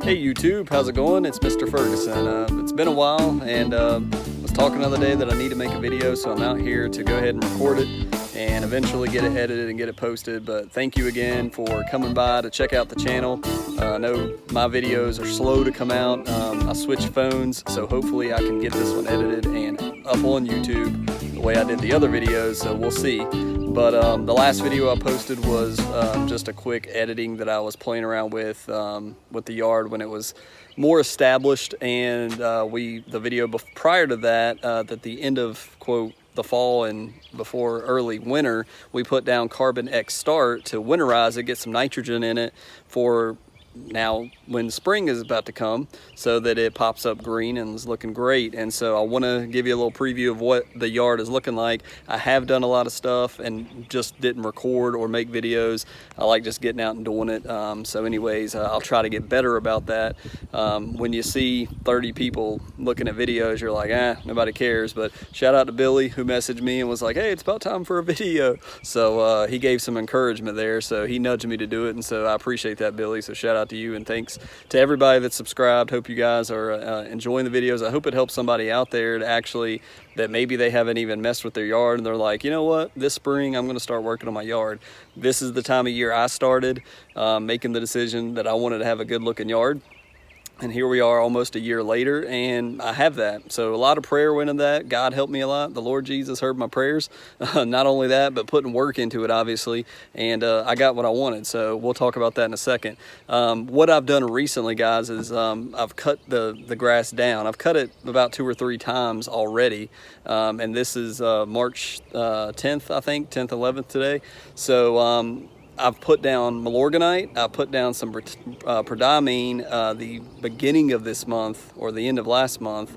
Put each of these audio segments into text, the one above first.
Hey YouTube, how's it going? It's Mr. Ferguson. It's been a while, and was talking the other day that I need to make a video, so I'm out here to go ahead and record it and eventually get it edited and get it posted. But thank you again for coming by to check out the channel. I know my videos are slow to come out. I switched phones, so hopefully I can get this one edited and up on YouTube the way I did the other videos, so we'll see. But the last video I posted was just a quick editing that I was playing around with the yard when it was more established, and the video prior to that, at the end of quote the fall and before early winter, we put down Carbon X Start to winterize it, get some nitrogen in it for now when spring is about to come, so that it pops up green and is looking great. And so I want to give you a little preview of what the yard is looking like. I have done a lot of stuff and just didn't record or make videos. I like just getting out and doing it. So anyways, I'll try to get better about that. When you see 30 people looking at videos, you're like, nobody cares. But shout out to Billy, who messaged me and was like, hey, it's about time for a video. So he gave some encouragement there, so he nudged me to do it, and so I appreciate that, Billy. So shout out to you, and thanks to everybody that's subscribed. Hope you guys are enjoying the videos. I hope it helps somebody out there to actually, that maybe they haven't even messed with their yard and they're like, you know what, this spring I'm going to start working on my yard. This is the time of year I started making the decision that I wanted to have a good looking yard. And here we are almost a year later, and I have that. So a lot of prayer went into that. God helped me a lot. The Lord Jesus heard my prayers. Not only that, but putting work into it, obviously. And I got what I wanted. So we'll talk about that in a second. What I've done recently, guys, is I've cut the grass down. I've cut it about 2 or 3 times already. And this is March 10th, I think, 10th, 11th today. So I've put down Milorganite, I put down some Prodiamine the beginning of this month, or the end of last month.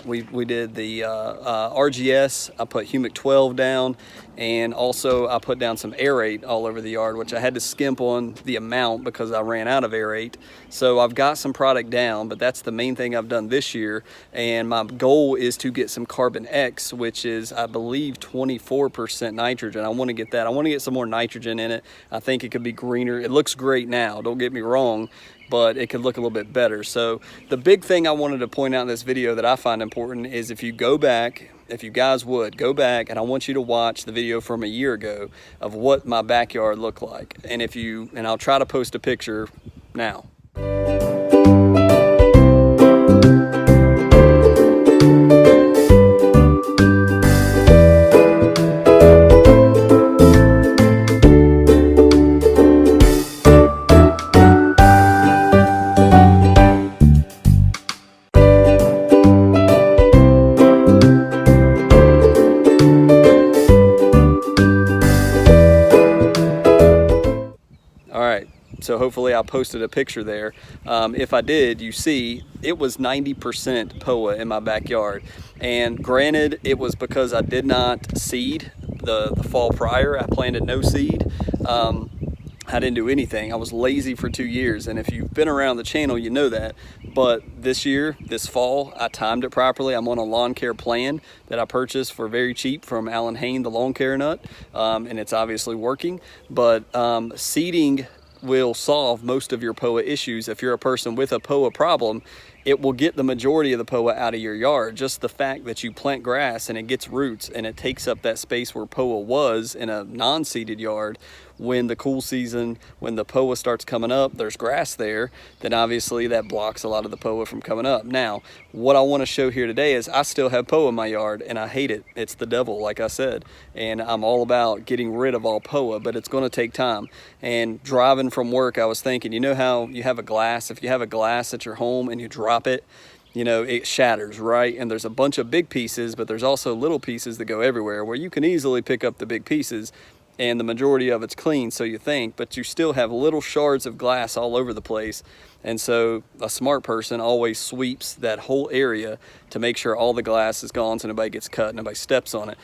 We did the RGS, I put Humic 12 down, and also I put down some Aerate all over the yard, which I had to skimp on the amount because I ran out of Aerate. So I've got some product down, but that's the main thing I've done this year. And my goal is to get some Carbon X, which is, I believe, 24% nitrogen. I want to get that. I want to get some more nitrogen in it. I think it could be greener. It looks great now, don't get me wrong, but it could look a little bit better. So the big thing I wanted to point out in this video that I find important is, if you go back, if you guys would go back, and I want you to watch the video from a year ago of what my backyard looked like. And I'll try to post a picture now. So hopefully I posted a picture there. If I did, you see it was 90% POA in my backyard. And granted, it was because I did not seed the fall prior. I planted no seed. I didn't do anything. I was lazy for 2 years, and if you've been around the channel, you know that. But this year, this fall, I timed it properly. I'm on a lawn care plan that I purchased for very cheap from Alan Hain, the lawn care nut, and it's obviously working. But seeding will solve most of your POA issues. If you're a person with a POA problem, it will get the majority of the POA out of your yard. Just the fact that you plant grass and it gets roots and it takes up that space where POA was in a non-seeded yard. When the cool season, when the POA starts coming up, there's grass there, then obviously that blocks a lot of the POA from coming up. Now, what I want to show here today is I still have POA in my yard, and I hate it. It's the devil, like I said, and I'm all about getting rid of all POA, but it's going to take time. And driving from work, I was thinking, you know how you have a glass, if you have a glass at your home and you drop it, you know, it shatters, right? And there's a bunch of big pieces, but there's also little pieces that go everywhere, where you can easily pick up the big pieces, and the majority of it's clean, so you think, but you still have little shards of glass all over the place. And so a smart person always sweeps that whole area to make sure all the glass is gone, so nobody gets cut, nobody steps on it.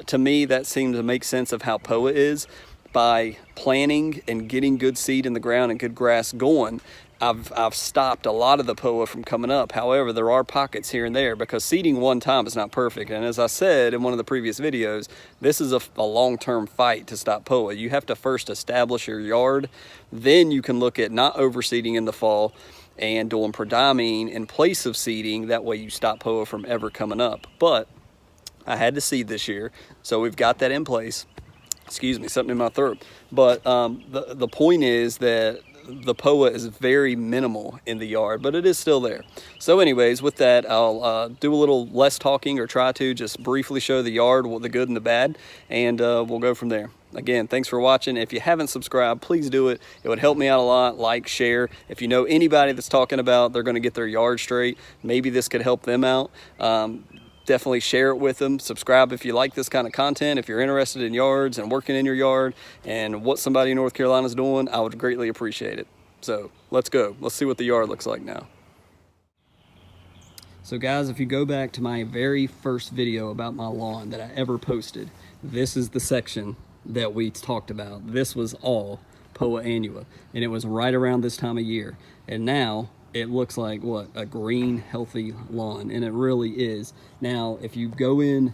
To me, that seems to make sense of how POA is. By planting and getting good seed in the ground and good grass going, I've stopped a lot of the POA from coming up. However, there are pockets here and there because seeding one time is not perfect. And as I said in one of the previous videos, this is a long-term fight to stop POA. You have to first establish your yard, then you can look at not overseeding in the fall and doing prodiamine in place of seeding. That way you stop POA from ever coming up. But I had to seed this year, so we've got that in place. Excuse me, something in my throat. But the point is that the POA is very minimal in the yard, but it is still there. So anyways, with that, I'll do a little less talking, or try to just briefly show the yard, the good and the bad, and we'll go from there. Again, thanks for watching. If you haven't subscribed, please do it. It would help me out a lot. Like, share. If you know anybody that's talking about they're going to get their yard straight, maybe this could help them out. Definitely share it with them. Subscribe if you like this kind of content. If you're interested in yards and working in your yard and what somebody in North Carolina is doing, I would greatly appreciate it. So let's go. Let's see what the yard looks like now. So guys, if you go back to my very first video about my lawn that I ever posted, this is the section that we talked about. This was all POA annua, and it was right around this time of year. And now it looks like what, a green, healthy lawn, and it really is. Now, if you go in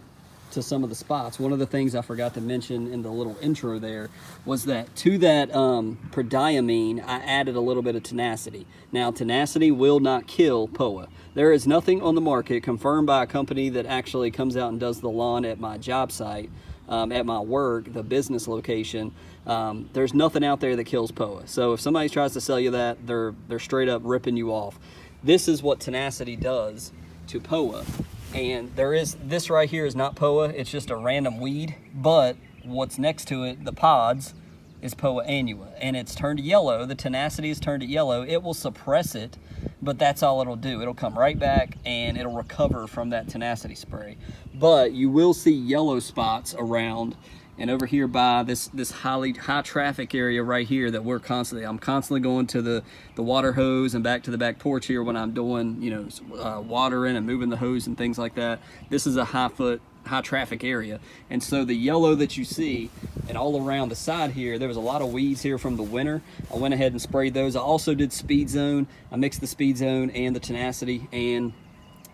to some of the spots, one of the things I forgot to mention in the little intro there was that to that prodiamine, I added a little bit of tenacity. Now, tenacity will not kill POA. There is nothing on the market confirmed by a company that actually comes out and does the lawn at my job site, at my work, the business location. There's nothing out there that kills POA. So if somebody tries to sell you that, they're straight up ripping you off. This is what tenacity does to POA. And this right here is not POA, it's just a random weed, but what's next to it, the pods, is POA annua, and it's turned yellow. The tenacity is turned to yellow. It will suppress it, but that's all it'll do. It'll come right back and it'll recover from that tenacity spray. But you will see yellow spots around, and over here by this high traffic area right here that I'm constantly going to the water hose and back to the back porch here when I'm doing, watering and moving the hose and things like that. This is a high traffic area, and so the yellow that you see and all around the side here, there was a lot of weeds here from the winter. I went ahead and sprayed those. I also did speed zone. I mixed the speed zone and the tenacity, and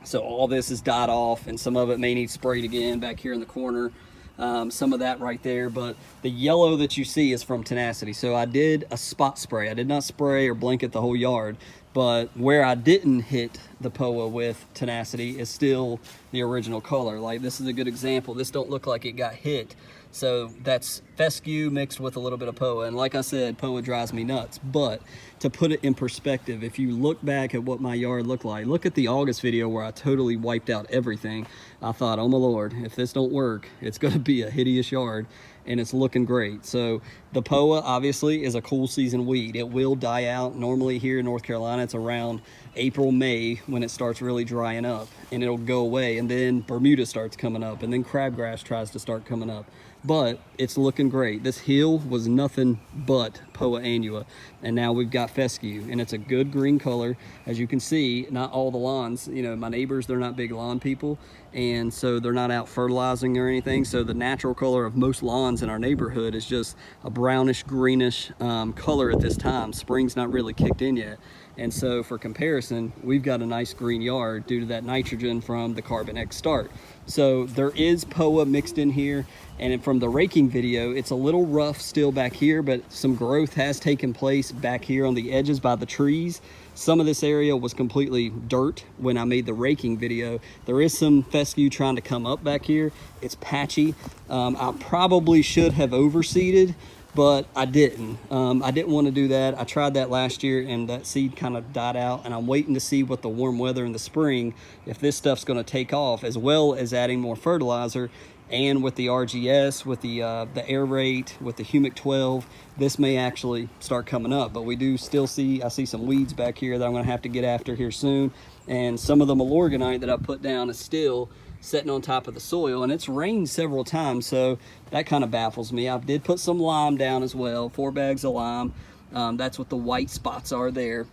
so all this is died off, and some of it may need sprayed again back here in the corner. Some of that right there, but the yellow that you see is from tenacity. So I did a spot spray. I did not spray or blanket the whole yard, but where I didn't hit the POA with tenacity is still the original color. Like, this is a good example. This don't look like it got hit. So that's fescue mixed with a little bit of POA. And like I said, POA drives me nuts. But to put it in perspective, if you look back at what my yard looked like, look at the August video where I totally wiped out everything. I thought, oh my Lord, if this don't work, it's going to be a hideous yard. And it's looking great. So the POA obviously is a cool season weed. It will die out. Normally here in North Carolina, it's around April, May when it starts really drying up, and it'll go away. And then Bermuda starts coming up, and then crabgrass tries to start coming up. But it's looking great. This hill was nothing but POA annua, and now we've got fescue, and it's a good green color. As you can see, not all the lawns, my neighbors, they're not big lawn people, and so they're not out fertilizing or anything. So the natural color of most lawns in our neighborhood is just a brownish greenish color at this time. Spring's not really kicked in yet. And so for comparison, we've got a nice green yard due to that nitrogen from the Carbon X start. So there is POA mixed in here. And from the raking video, it's a little rough still back here, but some growth has taken place back here on the edges by the trees. Some of this area was completely dirt when I made the raking video. There is some fescue trying to come up back here. It's patchy. I probably should have overseeded, but I didn't. I didn't want to do that. I tried that last year and that seed kind of died out, and I'm waiting to see what the warm weather in the spring, if this stuff's going to take off, as well as adding more fertilizer. And with the RGS, with the air rate, with the humic 12, this may actually start coming up. But we do still I see some weeds back here that I'm going to have to get after here soon. And some of the Milorganite that I put down is still sitting on top of the soil, and it's rained several times, so that kind of baffles me. I did put some lime down as well, 4 bags of lime. That's what the white spots are there.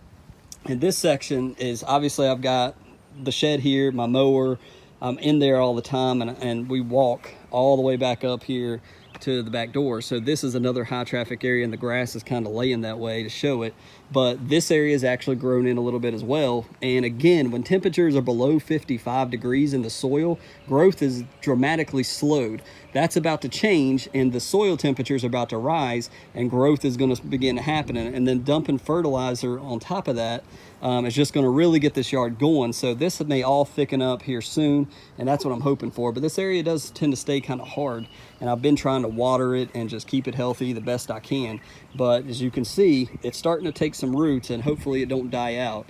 And this section is, obviously I've got the shed here, my mower. I'm in there all the time, and we walk all the way back up here to the back door. So this is another high traffic area, and the grass is kind of laying that way to show it. But this area is actually grown in a little bit as well. And again, when temperatures are below 55 degrees in the soil, growth is dramatically slowed. That's about to change, and the soil temperatures are about to rise, and growth is going to begin to happen. And then dumping fertilizer on top of that is just going to really get this yard going. So this may all thicken up here soon, and that's what I'm hoping for. But this area does tend to stay kind of hard, and I've been trying to water it and just keep it healthy the best I can. But as you can see, it's starting to take some roots, and hopefully it don't die out.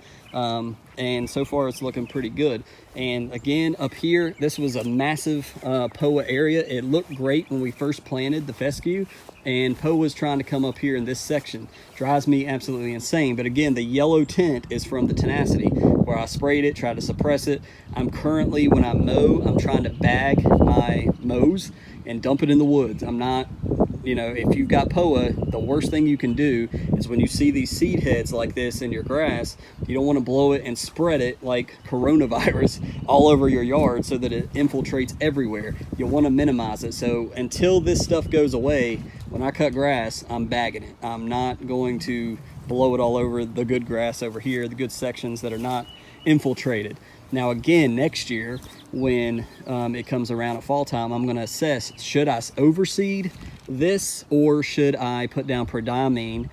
And so far it's looking pretty good. And again, up here, this was a massive POA area. It looked great when we first planted the fescue, and POA is trying to come up here in this section. Drives me absolutely insane. But again, the yellow tint is from the tenacity, where I sprayed it, tried to suppress it. I'm currently, when I mow, I'm trying to bag my mows and dump it in the woods. I'm not, you know, if you've got POA, the worst thing you can do is when you see these seed heads like this in your grass, you don't want to blow it and spread it like coronavirus all over your yard so that it infiltrates everywhere. You'll want to minimize it. So until this stuff goes away, when I cut grass, I'm bagging it. I'm not going to blow it all over the good grass over here, the good sections that are not infiltrated. Now again, next year when it comes around at fall time, I'm going to assess, should I overseed this or should I put down prodiamine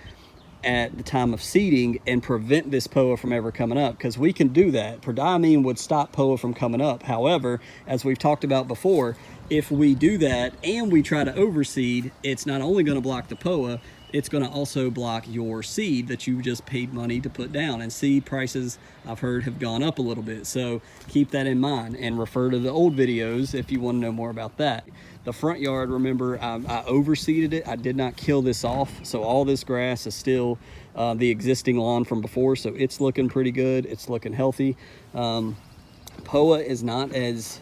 at the time of seeding and prevent this POA from ever coming up? Because we can do that. Prodiamine would stop POA from coming up. However, as we've talked about before, if we do that and we try to overseed, it's not only going to block the POA, it's going to also block your seed that you just paid money to put down. And seed prices, I've heard, have gone up a little bit. So keep that in mind and refer to the old videos if you want to know more about that. The front yard, remember, I overseeded it. I did not kill this off. So all this grass is still the existing lawn from before. So it's looking pretty good. It's looking healthy. POA is not as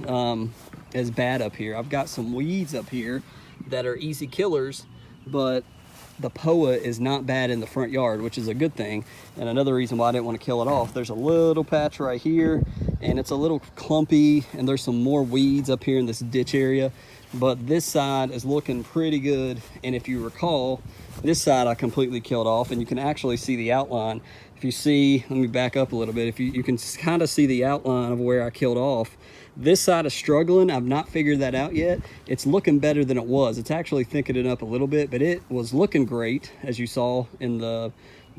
bad up here. I've got some weeds up here that are easy killers, but the POA is not bad in the front yard, which is a good thing. And another reason why I didn't want to kill it off, there's a little patch right here, and it's a little clumpy, and there's some more weeds up here in this ditch area. But this side is looking pretty good. And if you recall, this side I completely killed off, and you can actually see the outline. If you see, let me back up a little bit. If you can kind of see the outline of where I killed off. This side is struggling. I've not figured that out yet. It's looking better than it was. It's actually thickening up a little bit, but it was looking great, as you saw in the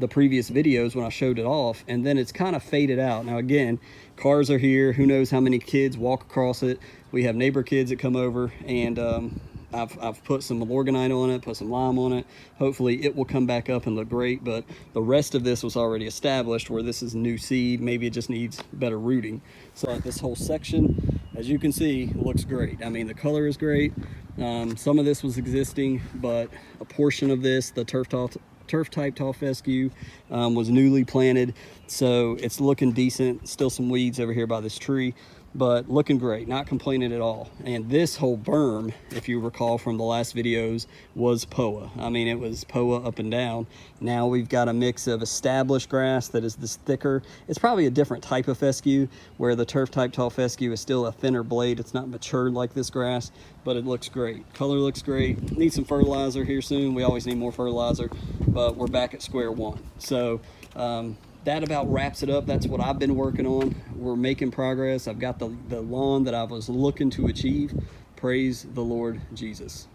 previous videos when I showed it off, and then it's kind of faded out. Now again, cars are here. Who knows how many kids walk across it. We have neighbor kids that come over, and I've put some Milorganite on it, put some lime on it. Hopefully it will come back up and look great, but the rest of this was already established where this is new seed. Maybe it just needs better rooting. So this whole section, as you can see, looks great. I mean, the color is great. Some of this was existing, but a portion of this, the turf type tall fescue, was newly planted. So it's looking decent. Still some weeds over here by this tree, but looking great, not complaining at all. And this whole berm, if you recall from the last videos, was POA. I mean, it was POA up and down. Now we've got a mix of established grass that is this thicker. It's probably a different type of fescue, where the turf type tall fescue is still a thinner blade. It's not matured like this grass, but it looks great. Color looks great. Need some fertilizer here soon. We always need more fertilizer, but we're back at square one. So that about wraps it up. That's what I've been working on. We're making progress. I've got the lawn that I was looking to achieve. Praise the Lord Jesus.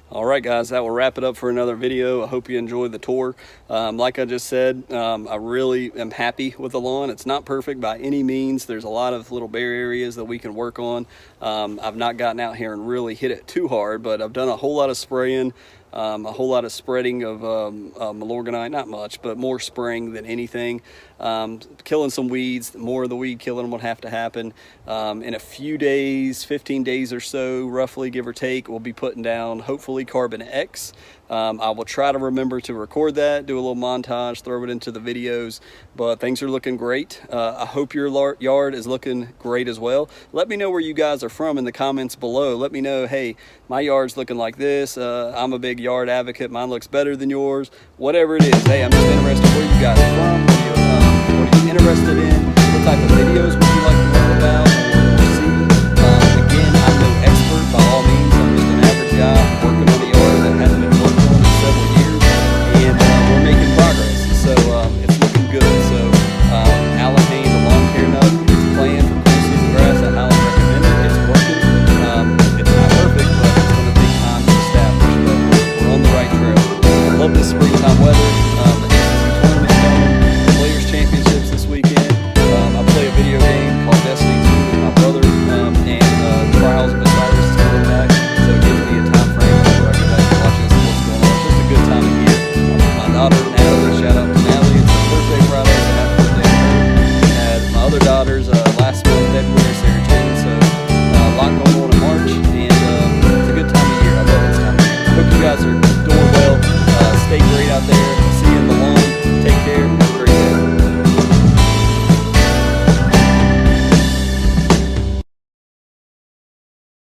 All right, guys, that will wrap it up for another video. I hope you enjoyed the tour. Like I just said, I really am happy with the lawn. It's not perfect by any means. There's a lot of little bare areas that we can work on. I've not gotten out here and really hit it too hard, but I've done a whole lot of spraying. A whole lot of spreading of Milorganite, not much, but more spraying than anything. Killing some weeds, more of the weed killing would have to happen. In a few days, 15 days or so, roughly, give or take, we'll be putting down, hopefully, Carbon X. I will try to remember to record that, do a little montage, throw it into the videos, but things are looking great. I hope your yard is looking great as well. Let me know where you guys are from in the comments below. Let me know, hey, my yard's looking like this. I'm a big yard advocate. Mine looks better than yours. Whatever it is, hey, I'm just interested where you guys are from. What are you interested in? What type of videos would you like to learn about or see? Again, I'm no expert by all means. I'm just out there.